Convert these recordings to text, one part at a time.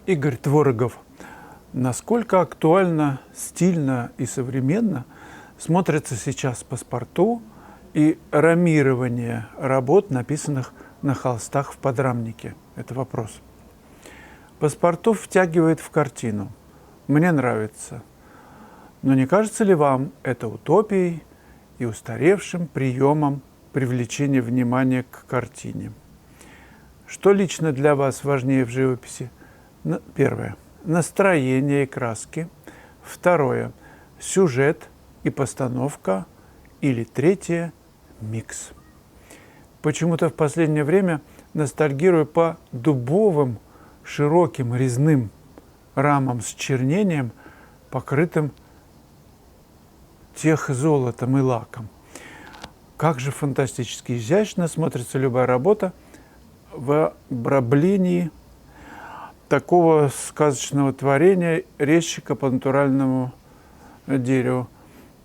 Игорь Творогов. Насколько актуально, стильно и современно смотрится сейчас паспорту и рамирование работ, написанных на холстах в подрамнике? Это вопрос. Паспорту втягивает в картину. Мне нравится. Но не кажется ли вам это утопией и устаревшим приемом привлечения внимания к картине? Что лично для вас важнее в живописи? Первое – настроение и краски. Второе – сюжет и постановка. Или третье – микс. Почему-то в последнее время ностальгирую по дубовым, широким резным рамам с чернением, покрытым техзолотом и лаком. Как же фантастически изящно смотрится любая работа в обраблении такого сказочного творения резчика по натуральному дереву.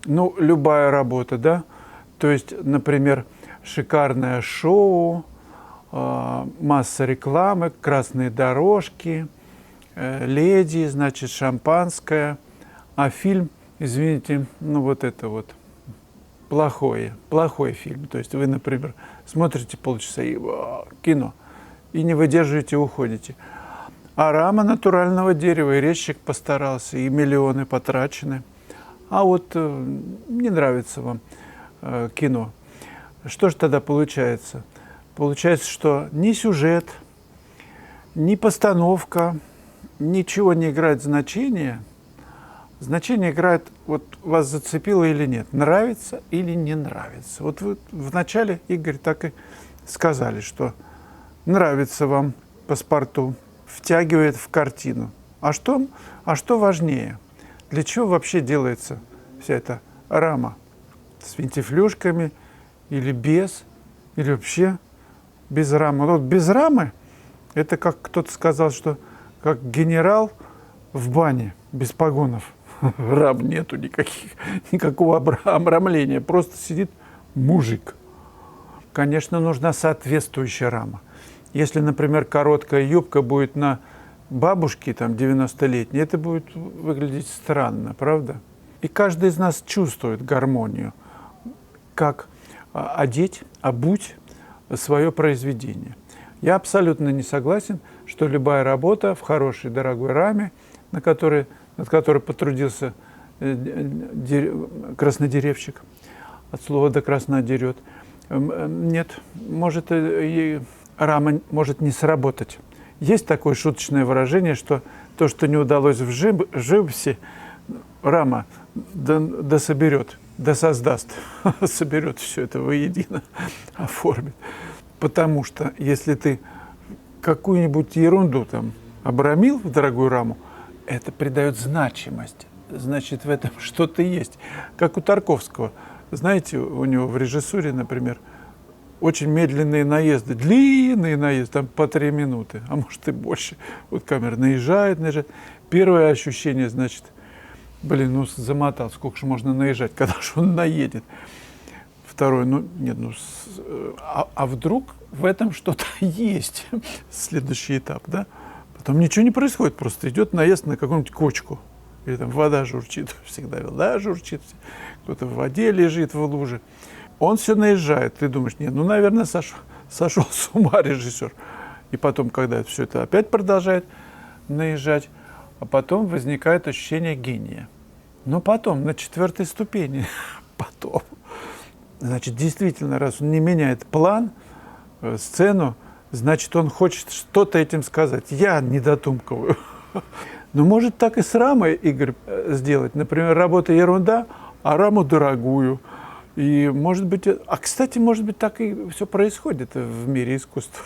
Ну, любая работа, да? То есть, например, шикарное шоу, масса рекламы, красные дорожки, леди, значит, шампанское, а фильм, извините, ну вот это вот плохой фильм. То есть вы, например, смотрите полчаса и кино, и не выдерживаете, уходите. А рама натурального дерева, и резчик постарался, и миллионы потрачены. А вот не нравится вам кино. Что же тогда получается? Получается, что ни сюжет, ни постановка, ничего не играет значения. Значение играет, вот вас зацепило или нет, нравится или не нравится. Вот вы вначале, Игорь, так и сказали, что нравится вам паспорту, втягивает в картину. А что важнее? Для чего вообще делается вся эта рама? С винтифлюшками или без? Или вообще без рамы? Вот без рамы, это как кто-то сказал, что как генерал в бане без погонов. Рам нету никакого обрамления, просто сидит мужик. Конечно, нужна соответствующая рама. Если, например, короткая юбка будет на бабушке, там, 90-летней, это будет выглядеть странно, правда? И каждый из нас чувствует гармонию, как одеть, обуть свое произведение. Я абсолютно не согласен, что любая работа в хорошей, дорогой раме, над которой потрудился краснодеревщик, от слова «до красна дерет», нет, рама может не сработать. Есть такое шуточное выражение, что то, что не удалось в живописи, рама дособерет, досоздаст, соберет все это воедино, оформит. Потому что если ты какую-нибудь ерунду там обрамил в дорогую раму, это придает значимость. Значит, в этом что-то есть. Как у Тарковского. Знаете, у него в режиссуре, например, очень медленные наезды, длинные наезды, там по 3 минуты, а может и больше. Вот камера наезжает. Первое ощущение, значит, замотал, сколько же можно наезжать, когда же он наедет. Второе, а вдруг в этом что-то есть, следующий этап, да? Потом ничего не происходит, просто идет наезд на какую-нибудь кочку. Или там вода журчит, всегда вода журчит, кто-то в воде лежит в луже. Он все наезжает, ты думаешь, наверное, сошел с ума режиссер. И потом, когда все это опять продолжает наезжать, а потом возникает ощущение гения. Но потом, на 4-й ступени, значит, действительно, раз он не меняет план, сцену, значит, он хочет что-то этим сказать. Я не дотумкиваю. Но может так и с рамой, Игорь, сделать. Например, работа ерунда, а раму дорогую. И может быть, кстати, может быть, так и все происходит в мире искусства,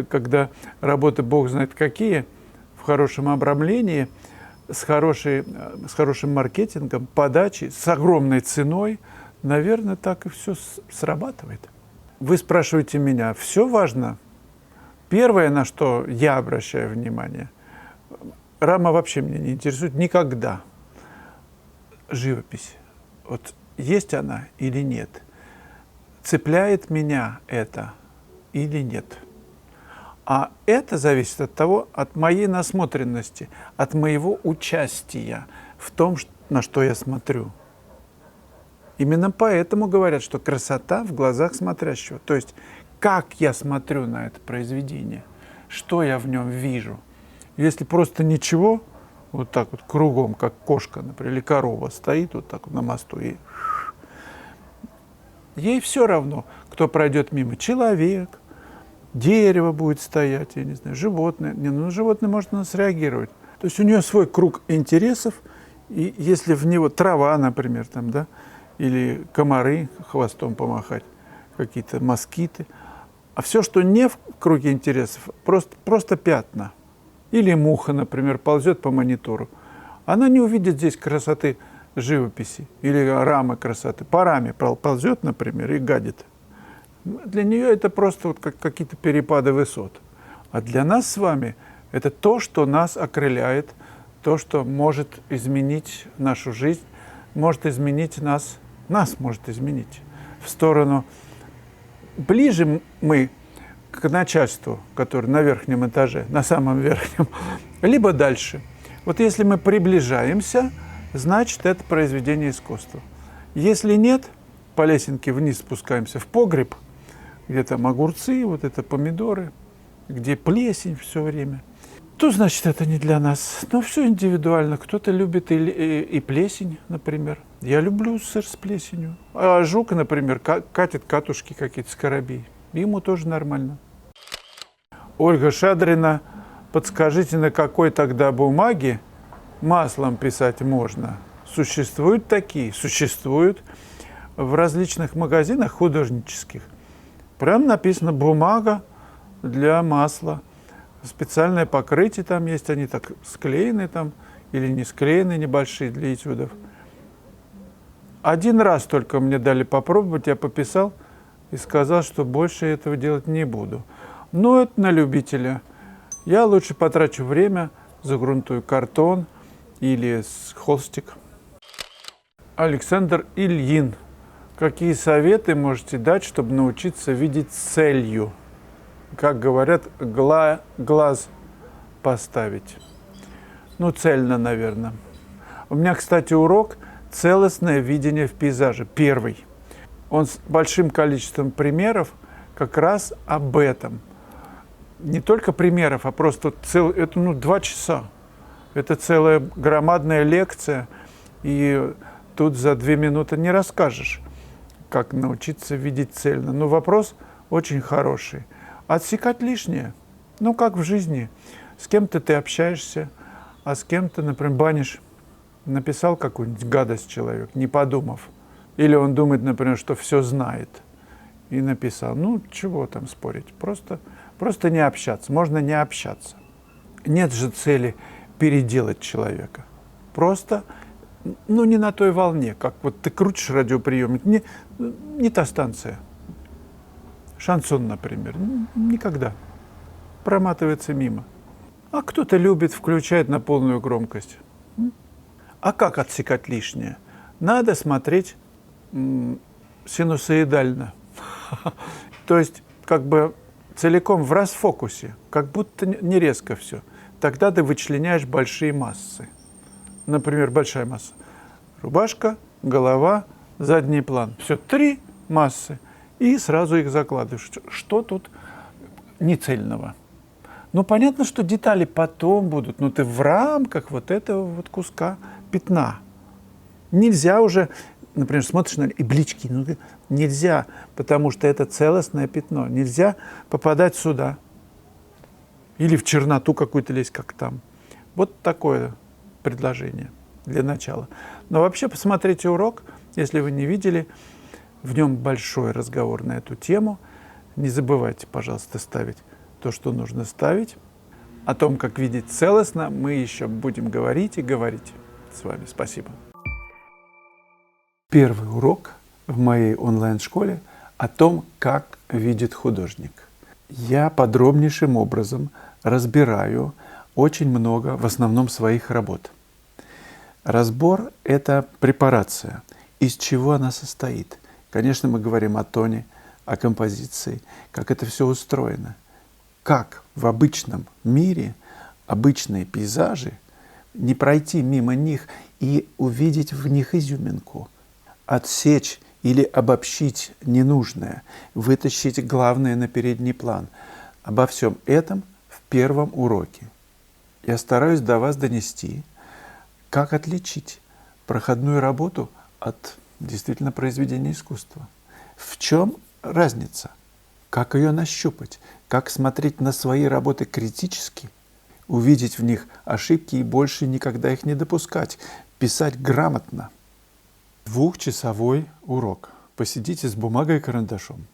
когда работы бог знает какие, в хорошем обрамлении, с хорошим маркетингом, подачей, с огромной ценой, наверное, так и все срабатывает. Вы спрашиваете меня, все важно? Первое, на что я обращаю внимание, рама вообще меня не интересует никогда. Живопись. Вот есть она или нет? Цепляет меня это или нет? А это зависит от того, от моей насмотренности, от моего участия в том, на что я смотрю. Именно поэтому говорят, что красота в глазах смотрящего. То есть, как я смотрю на это произведение, что я в нем вижу. Если просто ничего, вот так вот кругом, как кошка, например, или корова стоит вот так вот на мосту, и ей все равно, кто пройдет мимо. Человек, дерево будет стоять, я не знаю, животное. Животное может на нас реагировать. То есть у нее свой круг интересов, и если в него трава, например, там, да, или комары хвостом помахать, какие-то москиты, а все, что не в круге интересов, просто пятна. Или муха, например, ползет по монитору. Она не увидит здесь красоты живописи или рамы красоты. По раме ползет, например, и гадит. Для нее это просто вот как какие-то перепады высот. А для нас с вами это то, что нас окрыляет, то, что может изменить нашу жизнь, может изменить нас может изменить в сторону. Ближе мы к начальству, который на верхнем этаже, на самом верхнем, либо дальше. Вот если мы приближаемся, значит, это произведение искусства. Если нет, по лесенке вниз спускаемся в погреб, где там огурцы, вот это помидоры, где плесень все время, то, значит, это не для нас. Но все индивидуально. Кто-то любит и плесень, например. Я люблю сыр с плесенью. А жук, например, катит катушки какие-то, скоробей. Ему тоже нормально. Ольга Шадрина, подскажите, на какой тогда бумаге маслом писать можно? Существуют такие? Существуют. В различных магазинах художнических. Прям написано «бумага для масла». Специальное покрытие там есть, они так склеены там или не склеены, небольшие для этюдов. Один раз только мне дали попробовать, я пописал и сказал, что больше этого делать не буду. Но это на любителя. Я лучше потрачу время, загрунтую картон или холстик. Александр Ильин. Какие советы можете дать, чтобы научиться видеть целью? Как говорят, глаз поставить. Ну, цельно, наверное. У меня, кстати, урок «Целостное видение в пейзаже». Первый. Он с большим количеством примеров как раз об этом. Не только примеров, а просто это 2 часа. Это целая громадная лекция. И тут за 2 минуты не расскажешь, как научиться видеть цельно. Но вопрос очень хороший. Отсекать лишнее. Ну, как в жизни. С кем-то ты общаешься, а с кем-то, например, банишь. Написал какую-нибудь гадость человек, не подумав. Или он думает, например, что все знает. И написал. Ну, чего там спорить? Просто не общаться. Можно не общаться. Нет же цели переделать человека. Просто, не на той волне. Как вот ты крутишь радиоприемник. Не та станция. Шансон, например, никогда. Проматывается мимо. А кто-то любит, включает на полную громкость. А как отсекать лишнее? Надо смотреть синусоидально. То есть, как бы целиком в расфокусе, как будто не резко все. Тогда ты вычленяешь большие массы. Например, большая масса. Рубашка, голова, задний план. Все, 3 массы. И сразу их закладываешь. Что тут нецельного? Ну, понятно, что детали потом будут, но ты в рамках вот этого вот куска пятна. Нельзя уже, например, смотришь на иблички, нельзя, потому что это целостное пятно. Нельзя попадать сюда. Или в черноту какую-то лезть, как там. Вот такое предложение для начала. Но вообще посмотрите урок, если вы не видели. В нем большой разговор на эту тему. Не забывайте, пожалуйста, ставить то, что нужно ставить. О том, как видеть целостно, мы еще будем говорить и говорить с вами. Спасибо. Первый урок в моей онлайн-школе о том, как видит художник. Я подробнейшим образом разбираю очень много, в основном, своих работ. Разбор – это препарация. Из чего она состоит? Конечно, мы говорим о тоне, о композиции, как это все устроено. как в обычном мире обычные пейзажи, не пройти мимо них и увидеть в них изюминку, отсечь или обобщить ненужное, вытащить главное на передний план. Обо всем этом в первом уроке. Я стараюсь до вас донести, как отличить проходную работу от действительно произведения искусства. В чем разница? Как ее нащупать? Как смотреть на свои работы критически? Увидеть в них ошибки и больше никогда их не допускать. Писать грамотно. 2-часовой урок. Посидите с бумагой и карандашом.